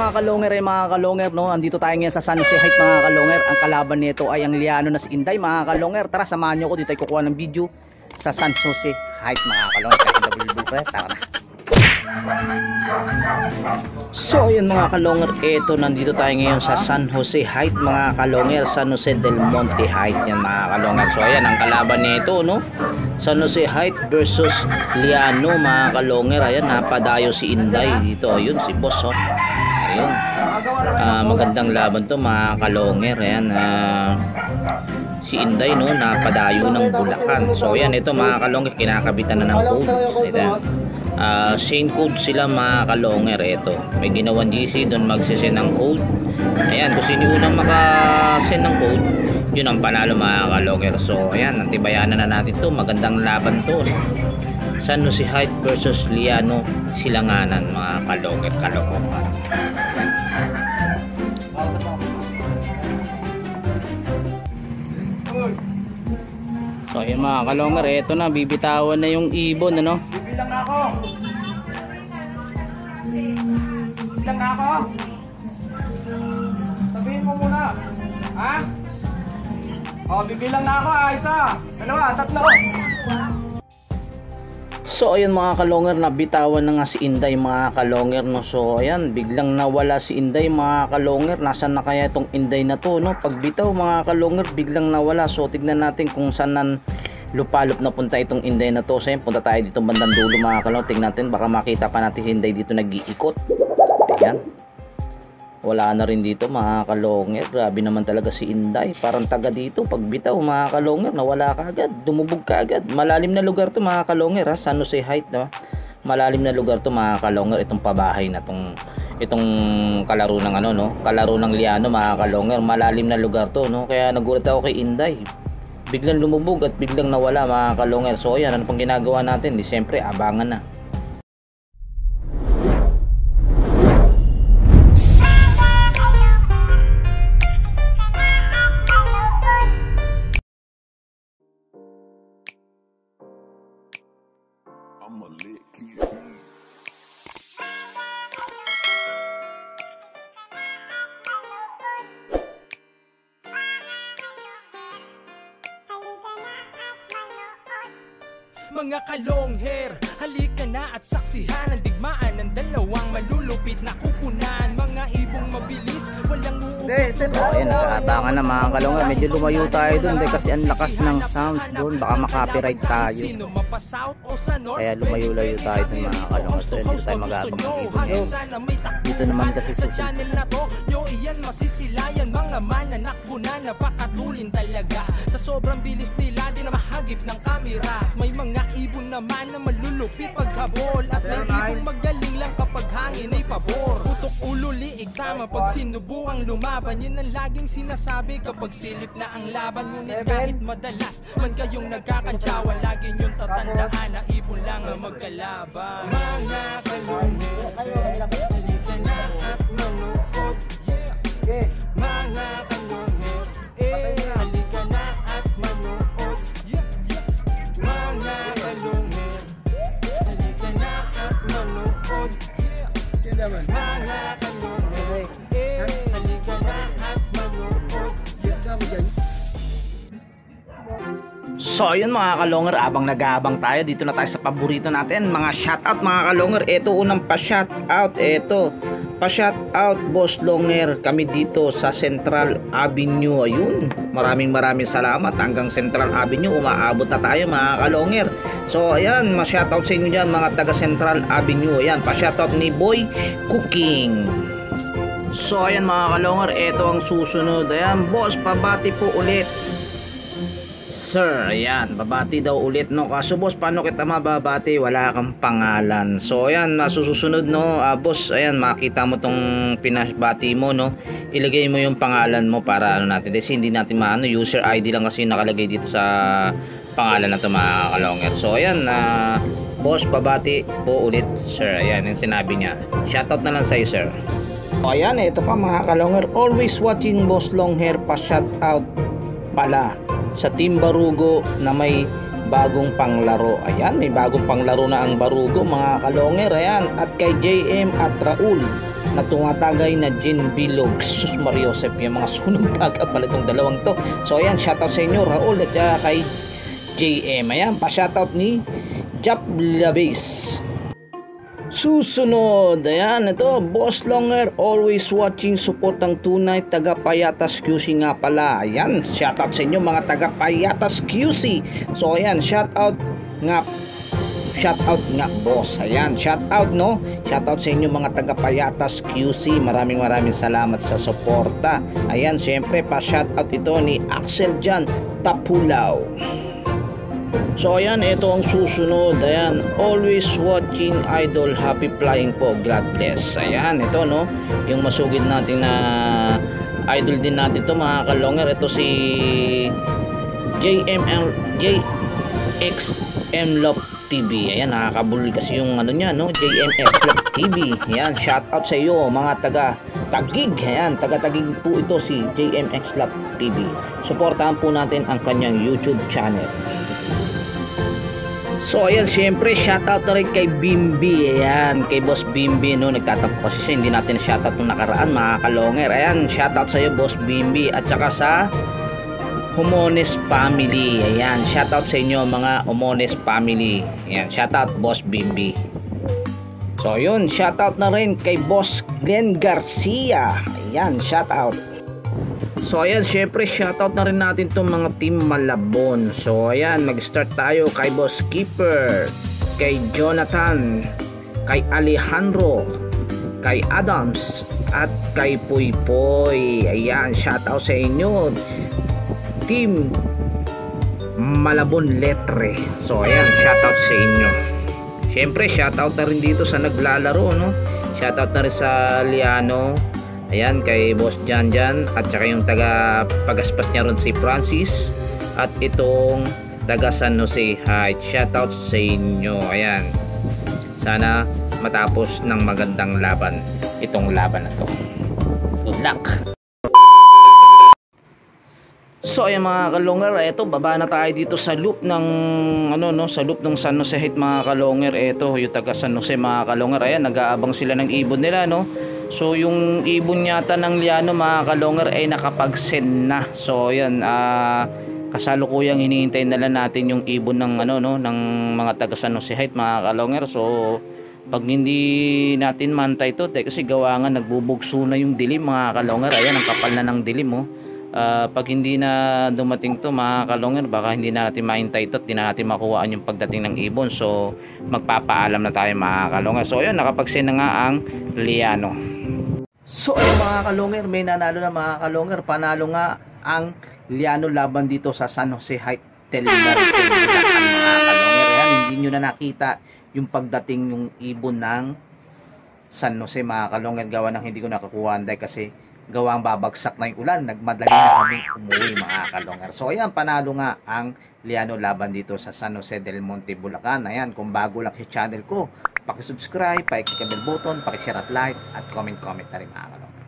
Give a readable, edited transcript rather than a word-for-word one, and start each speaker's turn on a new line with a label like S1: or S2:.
S1: mga kalonger mga kalonger, no? Andito tayo ngayon sa San Jose Heights mga kalonger. Ang kalaban nito ay ang Liano na si Inday mga kalonger. Tara, samahan nyo ko, dito tayo kukuha ng video sa San Jose Heights mga kalonger. Tara na. So yun mga kalonger, eto nandito tayo ngayon sa San Jose Heights mga kalonger, San Jose del Monte Heights yan mga kalonger. So ayan ang kalaban nito, no? San Jose Heights versus Liano mga kalonger. Ayan, napadayo si Inday dito. Ayun si boss, oh. Ayun. Magandang laban to mga kalonger. Ayan, si Inday, no, napadayo ng Bulacan. So ayan, ito mga kalonger, kinakabitan na ng code. Ito. Same code sila mga kalonger. Ito, may ginawan GC doon magsisend ng code. Ayan, kung sino unang makasend ng code, yun ang panalo mga kalonger. So ayan, antibayanan na natin to. Magandang laban to, no? San Jose Heights versus Liano Silanganan mga kalonger. So ayan mga kalonger, eto na, bibitawan na yung ibon, ano?
S2: Bibilang na ako. Bibilang na ako. Sabihin mo muna. Ha? O, bibilang na ako. Isa, dalawa, tatlo.
S1: So ayan mga kalonger, nabitawan na nga si Inday mga kalonger, no? So ayan, biglang nawala si Inday mga kalonger. Nasaan na kaya itong Inday na to, no? Pagbitaw mga kalonger, biglang nawala. So tignan natin kung saan lupalop na punta itong Inday na to. So ayan, punta tayo dito bandang dulo mga kalonger. Tignan natin, baka makita pa natin si Inday dito nag-iikot. Ayan, wala na rin dito mga kalonger. Grabe naman talaga si Inday, parang taga dito. Pagbitaw mga kalonger, nawala ka agad, dumubog ka agad. Malalim na lugar to mga kalonger, ha? San Jose Heights, no? Malalim na lugar to mga kalonger. Itong pabahay na itong kalaro ng ano, no? Kalaro ng Liano mga kalonger. Malalim na lugar to, no? Kaya nagulat ako kay Inday, biglang lumubog at biglang nawala mga kalonger. So ayan, ano pang ginagawa natin? Di siyempre abangan na.
S3: Mga kalong hair, halika na at saksihan ang digmaan ng dalawang malulupit na kupunan. Mga ibong mabilis, walang uupo.
S1: Ayun, nakatakan na mga kalonger. Medyo lumayo tayo dun kasi ang lakas ng sounds dun, baka makapiright tayo. Kaya lumayo-layo tayo dun mga kalonger. So hindi tayo mag-aabang ng ibon. Dito naman kasi susunod.
S3: Iyan masisilayan, mga mananakbo na napakatulin talaga. Sa sobrang bilis nila, di na mahagip ng kamera. May mga ibon naman na malulupit paghabol, at may ibon magaling lang kapag hangin ay pabor. Putok ulo, liig tama pag sinubukang lumaban. Yun ang laging sinasabi kapag silip na ang laban. Ngunit kahit madalas man kayong nagkakantsawan, lagi nyong tatandaan na ibon lang ang magkalaban. Mga kalungit, halika na at manuot. Mga kalungit, halika na at manuot. Mga kalungit, halika na at manuot. Mga kalungit, halika na at manuot.
S1: So ayun mga kalonger, abang nag-aabang tayo, dito na tayo sa paborito natin, mga shoutout mga kalonger. Ito unang pa-shoutout, ito pa-shoutout Boss Longer, kami dito sa Central Avenue. Ayun, maraming salamat. Hanggang Central Avenue umaabot na tayo mga kalonger. So ayan, ma-shoutout sa inyo dyan mga taga Central Avenue. Ayan, pa-shoutout ni Boy Cooking. So ayan mga kalonger, ito ang susunod. Ayan boss, pabati po ulit sir. Ayan, babati daw ulit, no? Kaso boss, paano kita mababati? Wala kang pangalan. So ayan, masusunod, no? Boss, ayan, makita mo tong pinabati mo, no? Ilagay mo yung pangalan mo para ano natin, kasi hindi natin maano, user ID lang kasi nakalagay dito sa pangalan na to mga kalonger. So ayan, boss, pabati po ulit sir. Ayan yung sinabi niya. Shoutout na lang sa'yo sir. So ayan, ito pa mga kalonger, always watching Boss Long Hair, pa shoutout pala sa Team Barugo na may bagong panglaro. Ayan, may bagong panglaro na ang Barugo mga kalonger. Ayan, at kay JM at Raul na tumatagay na Jin Bilog. Sus Mariosep, yung mga sunog taga pala itong dalawang to. So ayan, shoutout sa inyo Raul at kay JM. Ayan, pa-shoutout ni Jap Labis. Susunod, ayan, ito, Boss Longer, always watching, support ang tunay, taga Payatas QC nga pala. Ayan, shoutout sa inyo mga taga Payatas QC. So ayan, shoutout nga boss. Ayan, shoutout no, shoutout sa inyo mga taga Payatas QC. Maraming salamat sa suporta. Ayan, syempre pa shoutout ito ni Axel Jan Tapulaw. So ayan, ito ang susunod. Ayan, always watching idol, happy flying po, God bless. Ayan, ito no, yung masugid natin na idol din natin to mga kalonger. Ito si JXM Love TV. Ayan, nakakabuli kasi yung ano niya no, JMX Love TV. Ayan, shout out sa iyo mga taga Tagig. Ayan, taga Tagig po ito si JMX Love TV. Suportahan po natin ang kanyang YouTube channel. So ayan, syempre shoutout na rin kay Bimbi. Ayan, kay Boss Bimbi no, nagtatampo kasi siya, hindi natin shoutout nung nakaraan mga kalonger. Ayan, shoutout sa iyo Boss Bimbi at saka sa Humones family. Ayan, shoutout sa inyo mga Humones family. Ayan, shoutout Boss Bimbi. So yun, shoutout na rin kay Boss Glenn Garcia. Ayan, shoutout. So ayan, syempre shoutout na rin natin itong mga team Malabon. So ayan, mag-start tayo kay Boss Keeper, kay Jonathan, kay Alejandro, kay Adams, at kay Puypoy. Ayan, shoutout sa inyo team Malabon Letre. So ayan, shoutout sa inyo. Syempre shoutout na rin dito sa naglalaro no. Shoutout na rin sa Liano. Ayan, kay Boss Janjan at saka yung taga pagaspas niya ron si Francis at itong taga San Jose Heights. Shoutout sa inyo. Ayan, sana matapos ng magandang laban itong laban na to. Good luck. So ayan mga kalonger, eto baba na tayo dito sa loop ng ano no, sa loop ng San Jose Heights mga kalonger. Eto yung taga San Jose mga kalonger. Ayan, nag-aabang sila ng ibon nila no. So yung ibon yata ng Liano mga kalonger ay nakapag-send na. So ayan, kasalukuyang hinihintay na lang natin yung ibon ng ano no, ng mga taga San Jose Heights mga kalonger. So pag hindi natin mantay to, kasi gawa nga nagbubugso na yung dilim mga kalonger. Ayan, ang kapal na ng dilim oh. Pag hindi na dumating to mga kalonger, baka hindi na natin mahintay to, hindi na natin makuhaan yung pagdating ng ibon. So magpapaalam na tayo mga kalonger. So ayun, nakapag-send na nga ang Liano. So ayun mga kalonger, may nanalo na mga kalonger. Panalo nga ang Liano laban dito sa San Jose Heights Telemark mga kalonger. Ayan, hindi nyo na nakita yung pagdating yung ibon ng San Jose mga kalonger, gawa ng hindi ko nakakuha dahil kasi gawang babagsak na yung ulan, nagmadali na kami umuwi mga kalonger. So ayan, panalo nga ang Liano laban dito sa San Jose del Monte, Bulacan. Ayan, kung bago lang sa channel ko, paki-subscribe, paki-click ang bell button, paki-share at like at comment na rin mga kalonger.